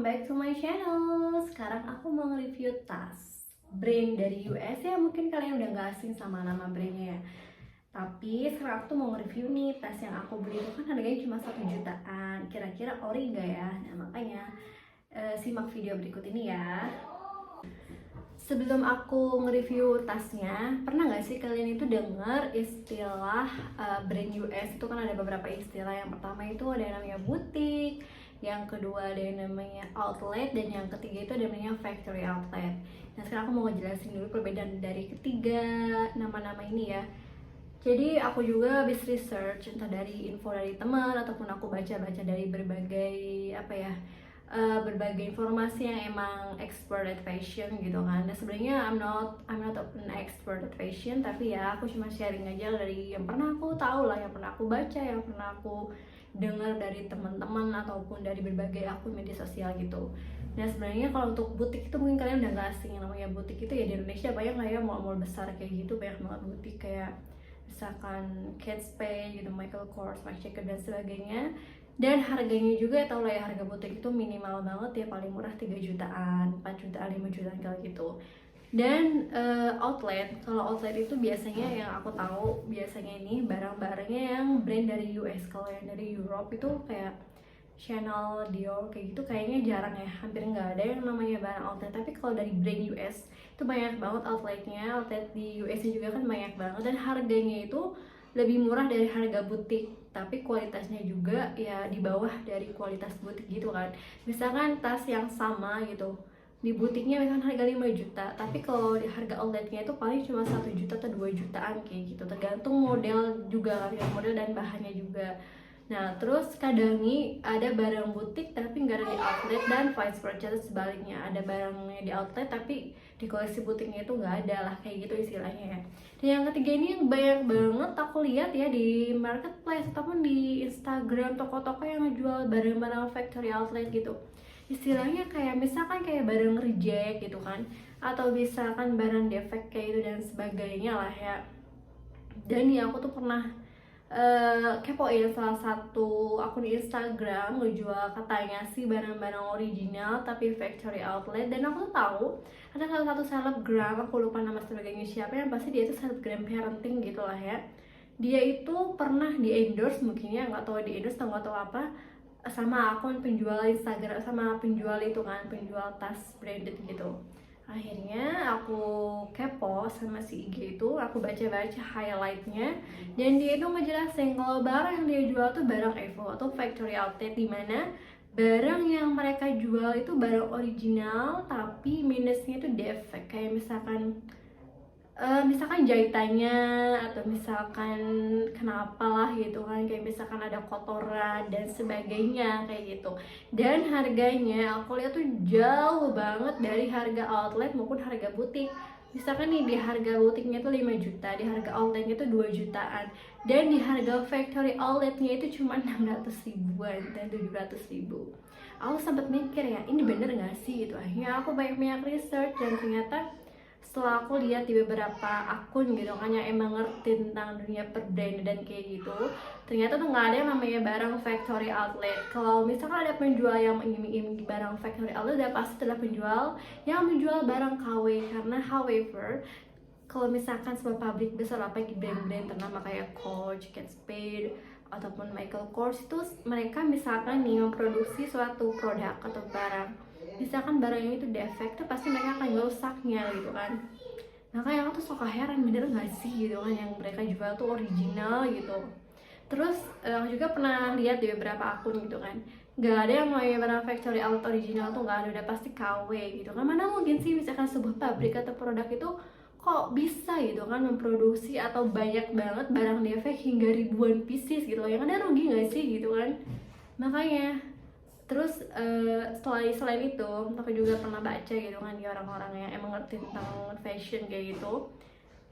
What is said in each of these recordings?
welcome back to my channel. Sekarang aku mau nge-review tas brand dari US ya. Mungkin kalian udah gak asing sama nama brandnya ya. Tapi sekarang aku tuh mau nge-review nih tas yang aku beli itu kan harganya cuma 1 jutaan. Kira-kira ori gak ya? Nah makanya simak video berikut ini ya. Sebelum aku nge-review tasnya, pernah gak sih kalian itu dengar istilah brand US itu kan ada beberapa istilah. Yang pertama itu ada yang namanya butik, yang kedua ada yang namanya outlet, dan yang ketiga itu ada yang namanya factory outlet. Nah sekarang aku mau ngejelasin dulu perbedaan dari ketiga nama-nama ini ya. Jadi aku juga habis research entah dari info dari teman ataupun aku baca-baca dari berbagai berbagai informasi yang emang expert at fashion gitu kan. Nah sebenarnya I'm not an expert at fashion, tapi ya aku cuma sharing aja dari yang pernah aku tahu lah, yang pernah aku baca, yang pernah aku dengar dari teman-teman ataupun dari berbagai akun media sosial gitu. Nah sebenarnya kalau untuk butik itu mungkin kalian udah gak asing. Yang namanya butik itu ya di Indonesia banyak lah ya, mall-mall besar kayak gitu, banyak banget butik kayak misalkan Kate Spade gitu, Michael Kors, Marc Jacobs dan sebagainya. Dan harganya juga tau lah ya, harga butik itu minimal banget ya, paling murah 3 jutaan, 4 jutaan, 5 jutaan kalau gitu. Dan outlet, kalau outlet itu biasanya yang aku tahu biasanya ini barang-barangnya yang brand dari US. Kalau yang dari Europe itu kayak Chanel, Dior kayak gitu kayaknya jarang ya, hampir nggak ada yang namanya barang outlet. Tapi kalau dari brand US itu banyak banget outletnya. Outlet di US juga kan banyak banget, dan harganya itu lebih murah dari harga butik, tapi kualitasnya juga ya di bawah dari kualitas butik gitu kan. Misalkan tas yang sama gitu di butiknya misalkan harga 5 juta, tapi kalau di harga outletnya itu paling cuma 1 juta atau 2 jutaan kayak gitu, tergantung model juga kan, model dan bahannya juga. Nah terus kadang nih ada barang butik tapi nggak ada di outlet, dan vice versa sebaliknya, ada barangnya di outlet tapi di koleksi butiknya itu nggak ada lah, kayak gitu istilahnya ya. Dan yang ketiga ini yang banyak banget aku lihat ya di marketplace ataupun di Instagram, toko-toko yang ngejual barang-barang factory outlet gitu. Istilahnya kayak misalkan kayak barang reject gitu kan, atau misalkan barang defect kayak itu dan sebagainya lah ya. Dan ya aku tuh pernah kepoin salah satu akun Instagram ngejual katanya sih barang-barang original tapi factory outlet, dan aku tuh tahu ada salah satu selebgram, aku lupa nama sebagainya siapa, yang pasti dia itu selebgram parenting gitu lah ya. Dia itu pernah di endorse, mungkin ya nggak tahu di endorse atau nggak tahu apa, sama akun penjual Instagram, sama penjual itu kan, penjual tas branded gitu. Akhirnya aku kepo sama si IG itu, aku baca-baca highlightnya, dan dia itu ngejelasin kalau barang yang dia jual tuh barang Evo atau factory outlet, dimana barang yang mereka jual itu barang original tapi minusnya itu defect, kayak misalkan jahitannya atau misalkan kenapa lah gitu kan, kayak misalkan ada kotoran dan sebagainya kayak gitu. Dan harganya aku lihat tuh jauh banget dari harga outlet maupun harga butik. Misalkan nih di harga butiknya tuh 5 juta, di harga outletnya tuh 2 jutaan, dan di harga factory outletnya itu cuma 600 ribuan dan 700 ribu. Aku sempat mikir ya, ini bener gak sih gitu. Akhirnya aku banyak research, dan ternyata setelah aku lihat di beberapa akun gitu kan yang emang ngerti tentang dunia perbrand dan kayak gitu, ternyata tuh nggak ada yang namanya barang factory outlet. Kalau misalkan ada penjual yang mengiming-iming barang factory outlet, udah pasti adalah penjual yang menjual barang KW. Karena however, kalau misalkan sebuah pabrik besar apa brand-brand ternama kayak Coach, Kate Spade ataupun Michael Kors, itu mereka misalkan nih memproduksi suatu produk atau barang, misalkan barangnya itu defect tuh pasti mereka akan ngerusaknya gitu kan. Makanya aku tuh suka heran, bener gak sih gitu kan yang mereka jual tuh original gitu. Terus aku juga pernah lihat di beberapa akun gitu kan, gak ada yang namanya barang factory outlet original tuh gak ada, udah pasti KW gitu kan. Mana mungkin sih misalkan sebuah pabrik atau produk itu kok bisa gitu kan memproduksi atau banyak banget barang defect hingga ribuan pieces gitu, yang ada rugi gak sih gitu kan. Makanya terus selain itu aku juga pernah baca gitu kan di orang-orang yang emang ngerti tentang fashion kayak gitu,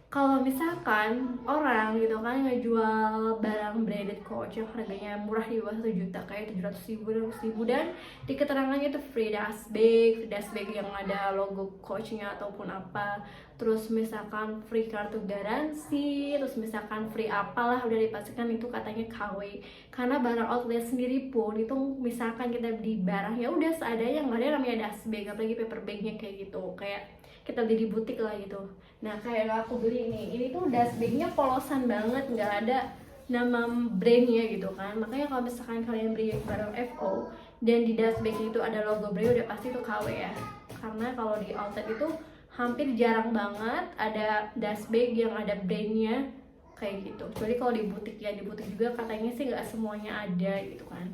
Kalau misalkan orang gitu kan ngejual barang branded Coach yang harganya murah di bawah 1 juta kayak 700 ribu, 200 ribu, dan di keterangannya itu free dust bag yang ada logo Coachnya ataupun apa, terus misalkan free kartu garansi, terus misalkan free apalah, udah dipastikan itu katanya KW. Karena barang outlet sendiri pun itu misalkan kita beli barang ya udah seadanya, nggak ada namanya dust bag, apalagi paper bagnya kayak gitu, kayak kita beli di butik lah gitu. Nah kayak aku beli ini tuh dust bagnya polosan banget, nggak ada nama brandnya gitu kan. Makanya kalau misalkan kalian beli barang FO dan di dust bag itu ada logo brand, udah pasti itu KW ya. Karena kalau di outlet itu hampir jarang banget ada dust bag yang ada brandnya kayak gitu. Kecuali kalau di butik ya, di butik juga katanya sih nggak semuanya ada gitu kan.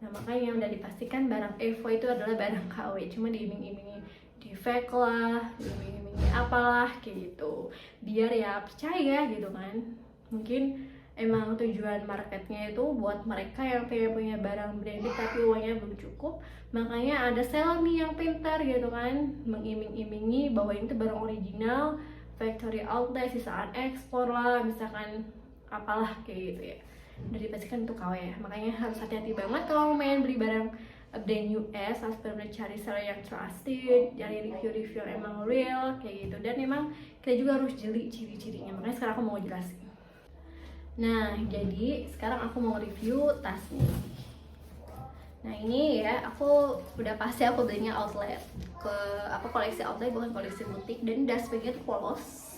Nah makanya udah dipastikan barang FO itu adalah barang KW, cuma diiming-imingi di fake lah, diiming-imingi apalah kayak gitu, biar ya percaya gitu kan. Mungkin emang tujuan marketnya itu buat mereka yang pengen punya barang branded tapi uangnya belum cukup, makanya ada seller nih yang pintar gitu kan, mengiming-imingi bahwa ini tuh barang original, factory outlet, sisaan ekspor lah, misalkan apalah kayak gitu ya. Udah dipastikan itu KW ya, makanya harus hati-hati banget kalau main beli barang brand US, harus benar-benar cari seller yang trusted, cari review-review yang emang real kayak gitu. Dan memang kita juga harus jeli ciri-cirinya, makanya sekarang aku mau jelasin. Nah jadi sekarang aku mau review tas nih. Nah ini ya, aku udah pasti aku belinya outlet, ke koleksi outlet, bukan koleksi butik. Dan dust bagnya tuh polos,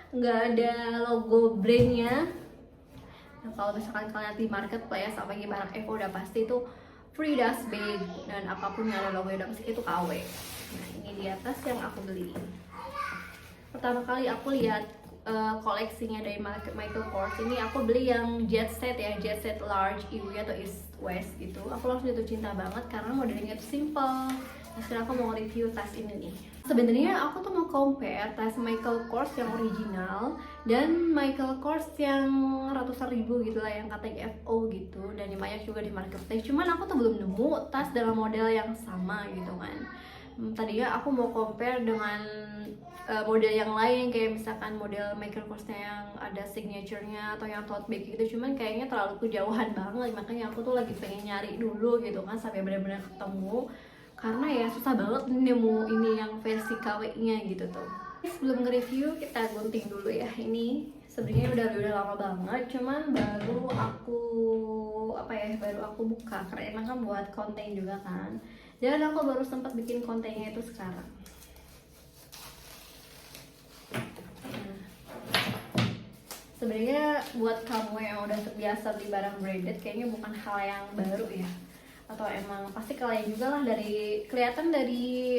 nggak ada logo brandnya. Nah kalau misalkan kalian di marketplace apalagi barang Evo, udah pasti itu free dust bag, dan apapun yang ada logo udah pasti itu KW. Nah ini dia tas yang aku beli. Pertama kali aku lihat koleksinya dari Michael Kors ini, aku beli yang jet set ya, jet set large EU atau east west gitu. Aku langsung jatuh cinta banget karena modelnya tuh simple. Nah sekarang aku mau review tas ini nih. Sebenarnya aku tuh mau compare tas Michael Kors yang original dan Michael Kors yang ratusan ribu gitu lah, yang katanya FO gitu, dan yang banyak juga di marketplace. Cuman aku tuh belum nemu tas dalam model yang sama gitu kan. Tadinya aku mau compare dengan model yang lain, kayak misalkan model Michael Korsnya yang ada signaturenya atau yang tote bag gitu, cuman kayaknya terlalu kejauhan banget. Makanya aku tuh lagi pengen nyari dulu gitu kan sampai benar-benar ketemu, karena ya susah banget nemu ini yang versi KW-nya gitu tuh. Sebelum nge-review kita gunting dulu ya. Ini sebenarnya udah lama banget, cuman baru aku buka karena emang kan buat konten juga kan. Dan aku baru sempat bikin kontennya itu sekarang. Sebenarnya buat kamu yang udah terbiasa beli barang branded kayaknya bukan hal yang baru ya, atau emang pasti kalian juga lah, dari kelihatan dari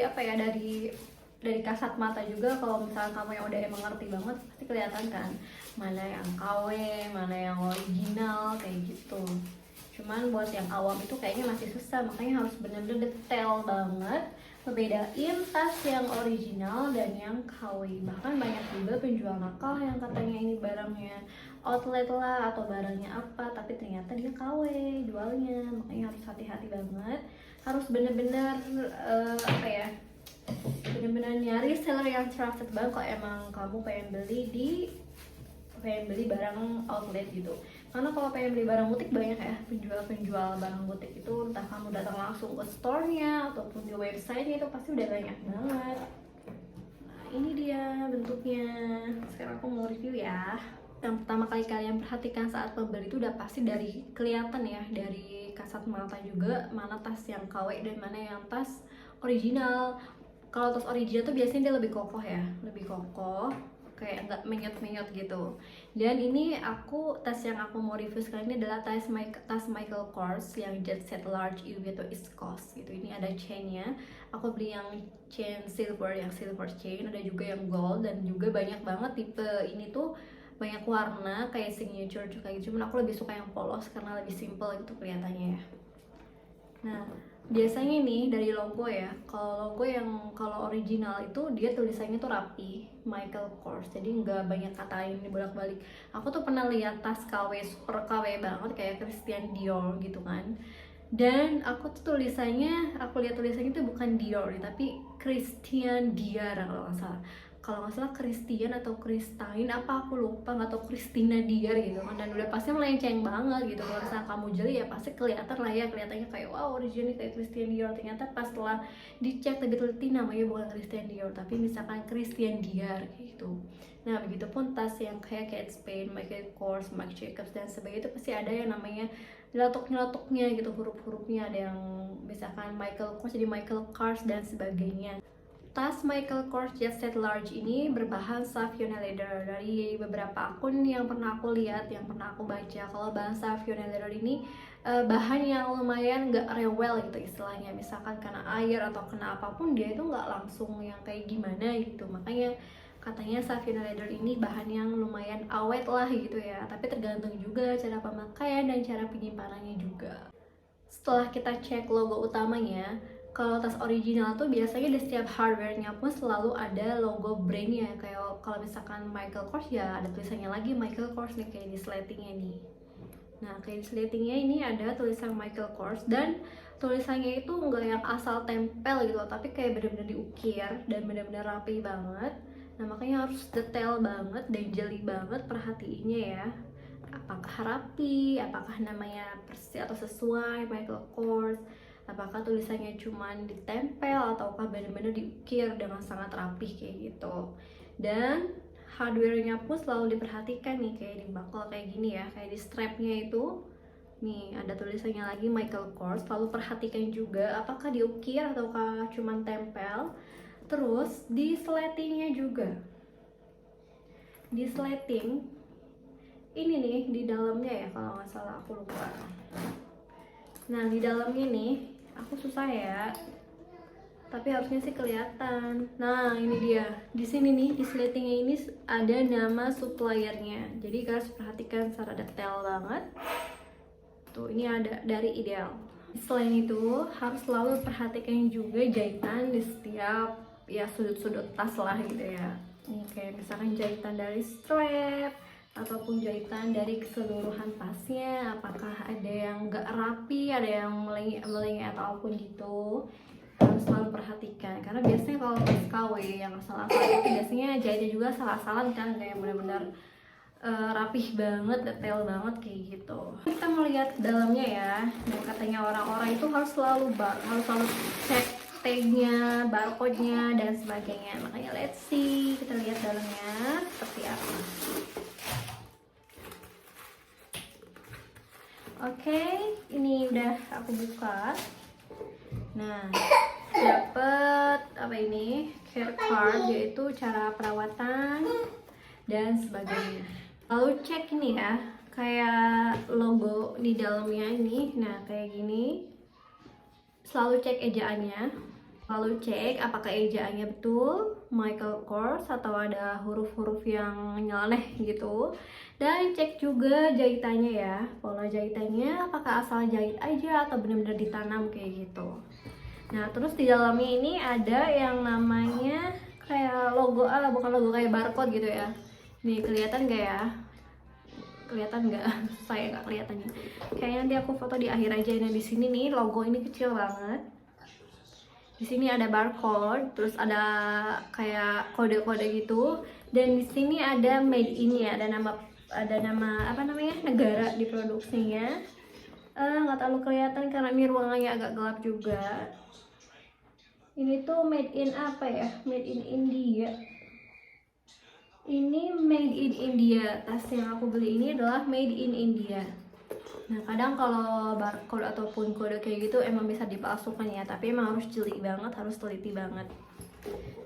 dari kasat mata juga. Kalau misalnya kamu yang udah emang ngerti banget pasti kelihatan kan mana yang KW, mana yang original kayak gitu. Cuman buat yang awam itu kayaknya masih susah, makanya harus bener-bener detail banget ngebedain tas yang original dan yang KW. Bahkan banyak juga penjual nakal yang katanya ini barangnya outlet lah atau barangnya apa, tapi ternyata dia KW jualnya. Makanya harus hati-hati banget, harus bener-bener bener-bener nyari seller yang trusted banget kalau emang kamu pengen beli barang outlet gitu. Karena kalau pengen beli barang butik banyak ya penjual barang butik itu, entah kamu datang langsung ke store-nya ataupun di website-nya, itu pasti udah banyak banget. Nah ini dia bentuknya. Sekarang aku mau review ya. Yang pertama kali kalian perhatikan saat membeli itu udah pasti dari kelihatan ya, dari kasat mata juga, mana tas yang KW dan mana yang tas original. Kalau tas original tuh biasanya dia lebih kokoh ya, lebih kokoh, kayak nggak menyot-menyot gitu. Dan ini tas yang aku mau review sekarang ini adalah tas Michael Kors yang jet set large EU atau East Coast gitu. Ini ada chainnya, aku beli yang chain silver chain, ada juga yang gold, dan juga banyak banget tipe ini tuh, banyak warna kayak signature juga gitu. Cuman aku lebih suka yang polos karena lebih simple gitu kelihatannya ya. Nah biasanya nih dari logo ya, kalau original itu dia tulisannya tuh rapi, Michael Kors, jadi nggak banyak kata ini bolak-balik. Aku tuh pernah lihat tas KW, super KW banget kayak Christian Dior gitu kan, dan aku lihat tulisannya itu bukan Dior tapi Christian Dior kalau nggak salah. kalau nggak salah Christian atau Christine apa aku lupa, nggak tahu, Christina Dior gitu kan, dan udah pasti melenceng banget gitu. Kalau misalnya kamu jeli ya pasti kelihatan lah ya, kelihatannya kayak wow originalnya kayak Christian Dior, ternyata pas setelah dicek lebih teliti namanya bukan Christian Dior tapi misalkan Christian Dior gitu. Nah begitupun tas yang kayak Kate Spade, Michael Kors, Marc Jacobs dan sebagainya itu pasti ada yang namanya letok-letuknya gitu, huruf-hurufnya, ada yang misalkan Michael Kors jadi Michael Kors dan sebagainya. Tas Michael Kors Jet Set Large ini berbahan Saffione leather. Dari beberapa akun yang pernah aku lihat, yang pernah aku baca, kalau bahan Saffione leather ini bahan yang lumayan gak rewel gitu istilahnya. Misalkan kena air atau kena apapun dia itu gak langsung yang kayak gimana gitu. Makanya katanya Saffione leather ini bahan yang lumayan awet lah gitu ya. Tapi tergantung juga cara pemakaian dan cara penyimpanannya juga. Setelah kita cek logo utamanya, kalau tas original tuh biasanya di setiap hardware-nya pun selalu ada logo brandnya. Kayak kalau misalkan Michael Kors ya ada tulisannya lagi Michael Kors nih, kayak di slatingnya nih. Nah kayak di slatingnya ini ada tulisan Michael Kors, dan tulisannya itu nggak yang asal tempel gitu loh, tapi kayak bener-bener diukir dan bener-bener rapi banget. Nah makanya harus detail banget dan jeli banget perhatiinnya ya. Apakah rapi, apakah namanya persis atau sesuai Michael Kors, apakah tulisannya cuman ditempel ataukah benar-benar diukir dengan sangat rapih kayak gitu. Dan hardware-nya pun selalu diperhatikan nih, kayak di buckle kayak gini ya, kayak di strapnya itu nih ada tulisannya lagi Michael Kors. Selalu perhatikan juga apakah diukir ataukah cuman tempel. Terus di slatingnya juga, di slating ini nih di dalamnya ya kalau nggak salah aku lupa. Nah di dalamnya nih aku susah ya, tapi harusnya sih kelihatan. Nah ini dia, di sini nih di slatingnya ini ada nama suppliernya, jadi kalian harus perhatikan secara detail banget. Tuh ini ada dari Ideal. Selain itu harus selalu perhatikan juga jahitan di setiap ya sudut-sudut tas lah gitu ya. Ini kayak misalkan jahitan dari strap ataupun jahitan dari keseluruhan tasnya, apakah ada yang gak rapi, ada yang melengket atau apapun gitu, harus selalu perhatikan. Karena biasanya kalau tas KW yang salah-salah itu biasanya jahitnya juga salah-salah kan, kayak benar-benar rapih banget, detail banget kayak gitu. Kita mau lihat dalamnya ya, dan katanya orang-orang itu harus selalu cek tagnya, barcode-nya dan sebagainya. Makanya let's see, kita lihat dalamnya seperti apa. Oke, ini udah aku buka. Nah, dapet apa ini? Care card, yaitu cara perawatan dan sebagainya. Lalu cek ini ya, kayak logo di dalamnya ini. Nah, kayak gini. Selalu cek ejaannya. Lalu cek apakah ejaannya betul Michael Kors atau ada huruf-huruf yang nyeleneh gitu. Dan cek juga jahitannya ya, pola jahitannya apakah asal jahit aja atau benar-benar ditanam kayak gitu. Nah terus di dalamnya ini ada yang namanya kayak logo, bukan logo, kayak barcode gitu ya. Nih kelihatan gak ya? Kelihatan nggak? Saya nggak kelihatannya. Kayaknya nanti aku foto di akhir aja. Nah di sini nih logo ini kecil banget. Di sini ada barcode, terus ada kayak kode-kode gitu, dan di sini ada made in ya, ada nama apa namanya, negara di produksinya. Nggak terlalu kelihatan karena ini ruangannya agak gelap juga. Ini tuh made in apa ya? Made in India. Ini made in India. Tas yang aku beli ini adalah made in India. Nah kadang kalau barcode ataupun kode kayak gitu emang bisa dipalsukan ya, tapi emang harus jeli banget, harus teliti banget.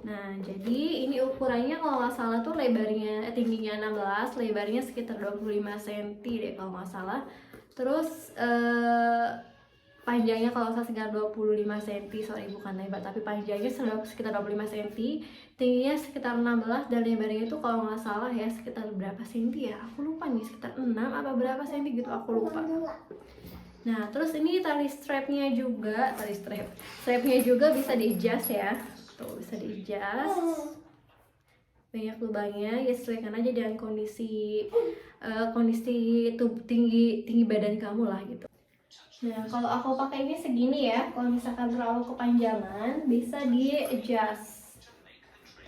Nah jadi ini ukurannya kalau nggak salah tuh lebarnya, tingginya 16, lebarnya sekitar 25 cm deh kalau nggak salah. Terus panjangnya kalau nggak salah sekitar 25 cm, sorry bukan lebar tapi panjangnya sekitar 25 cm, tingginya sekitar 16, dan lebarnya itu kalau nggak salah ya sekitar berapa senti ya, aku lupa nih, sekitar 6 apa berapa senti gitu, aku lupa. Nah terus ini tali strapnya juga, strapnya juga bisa di-adjust ya, tuh bisa di-adjust, banyak lubangnya ya, sesuaikan aja dengan kondisi tinggi badan kamu lah gitu. Nah kalau aku pakai ini segini ya, kalau misalkan terlalu kepanjangan bisa di adjust.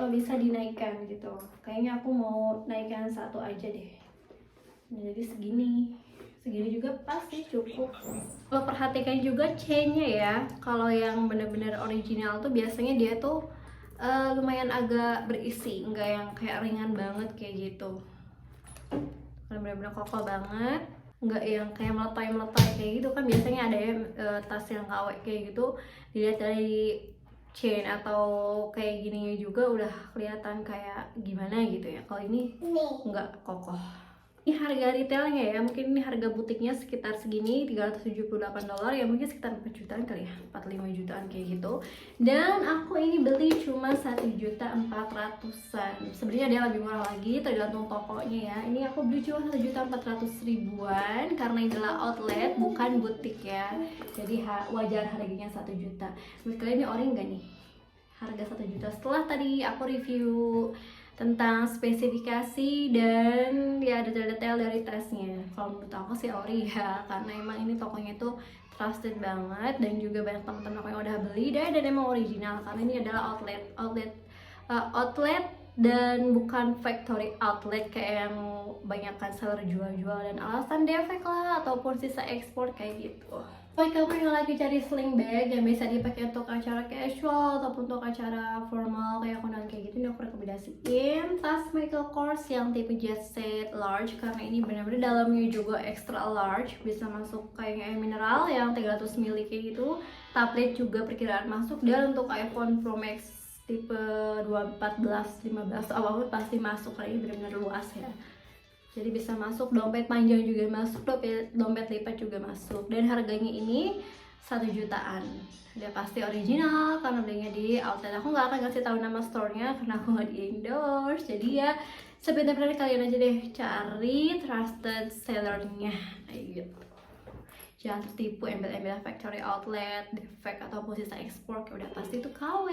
bisa dinaikkan gitu. Kayaknya aku mau naikkan satu aja deh. Nah, jadi segini juga pasti cukup. Lo perhatikan juga chainnya ya. Kalau yang bener-bener original tuh biasanya dia tuh lumayan agak berisi, nggak yang kayak ringan banget kayak gitu. Kalau bener-bener kokoh banget, nggak yang kayak meletai kayak gitu kan. Biasanya ada ya tas yang KW kayak gitu, dilihat dari chain atau kayak gininya juga udah kelihatan kayak gimana gitu ya. Kalau ini nggak kokoh. Ini harga retailnya ya, mungkin ini harga butiknya sekitar segini, $378 ya, mungkin sekitar 4 jutaan kali ya, 45 jutaan kayak gitu. Dan aku ini beli cuma 1.400.000-an. Sebenarnya dia lebih murah lagi tergantung tokonya ya. Ini aku beli cuma 1.400.000-an karena ini adalah outlet bukan butik ya. Jadi wajar harganya 1 juta. Menurut kalian ini ori nggak nih? Harga 1 juta. Setelah tadi aku review tentang spesifikasi dan ya detail-detail dari tasnya. Kalau menurut aku sih ori ya, karena emang ini tokonya tuh trusted banget dan juga banyak teman-teman aku yang udah beli dan emang original karena ini adalah outlet dan bukan factory outlet kayak yang banyak kan seller jual-jual dan alasan defect lah ataupun sisa ekspor kayak gitu. Bagi kamu yang lagi cari sling bag yang bisa dipakai untuk acara casual ataupun untuk acara formal kayak kondangan kayak gitu, ini aku rekomendasiin tas Michael Kors yang tipe jet set large karena ini benar-benar dalamnya juga extra large, bisa masuk kayak air mineral yang 300 ml kayak gitu. Tablet juga perkiraan masuk, dan untuk iPhone Pro Max tipe 214, 15 apapun pasti masuk karena ini benar-benar luas ya. Jadi bisa masuk, dompet panjang juga masuk, dompet lipat juga masuk. Dan harganya ini 1 jutaan. Udah pasti original karena belinya di outlet. Aku nggak akan kasih tahu nama store-nya karena aku nggak di endorse. Jadi ya sebenarnya kalian aja deh cari trusted sellernya kayak gitu. Jangan tertipu embel-embel factory outlet, defect ataupun sisa ekspor, kayak udah pasti itu KW.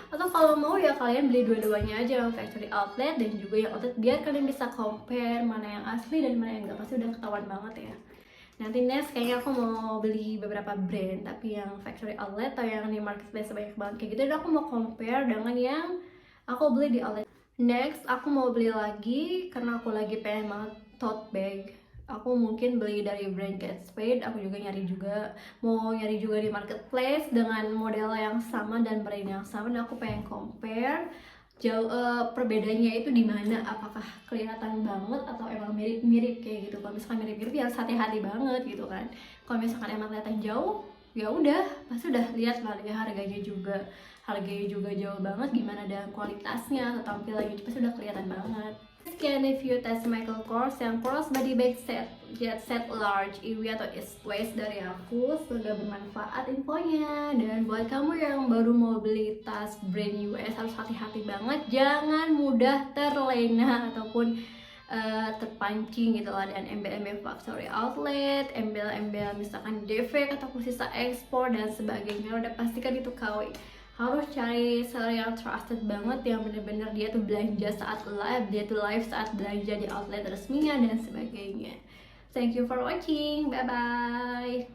Atau kalau mau ya kalian beli dua-duanya aja, yang factory outlet dan juga yang outlet, biar kalian bisa compare mana yang asli dan mana yang enggak, pasti udah ketahuan banget ya. Nanti next kayaknya aku mau beli beberapa brand, tapi yang factory outlet atau yang di marketplace banyak banget kayak gitu, dan aku mau compare dengan yang aku beli di outlet. Next aku mau beli lagi karena aku lagi pengen banget tote bag. Aku mungkin beli dari brand Kate Spade. Aku juga mau nyari juga di marketplace dengan model yang sama dan brand yang sama, dan aku pengen compare jauh perbedaannya itu di mana, apakah kelihatan banget atau emang mirip-mirip kayak gitu. Kalau misalkan mirip-mirip ya harus hati-hati banget gitu kan. Kalau misalkan emang kelihatan jauh, ya udah pasti udah lihat lah ya, harganya juga jauh banget, gimana dan kualitasnya atau tampilannya pasti udah kelihatan banget. Sekian review tas Michael Kors yang crossbody bag set jet set large EW atau east west dari aku. Semoga bermanfaat infonya, dan buat kamu yang baru mau beli tas brand US harus hati-hati banget, jangan mudah terlena ataupun terpancing gitu lah, dan embel-embel factory outlet, embel-embel misalkan defect ataupun sisa ekspor dan sebagainya, udah pastikan itu KW. Harus cari seller yang trusted banget, yang bener-bener dia tuh belanja saat live, saat belanja di outlet resminya dan sebagainya. Thank you for watching, bye bye.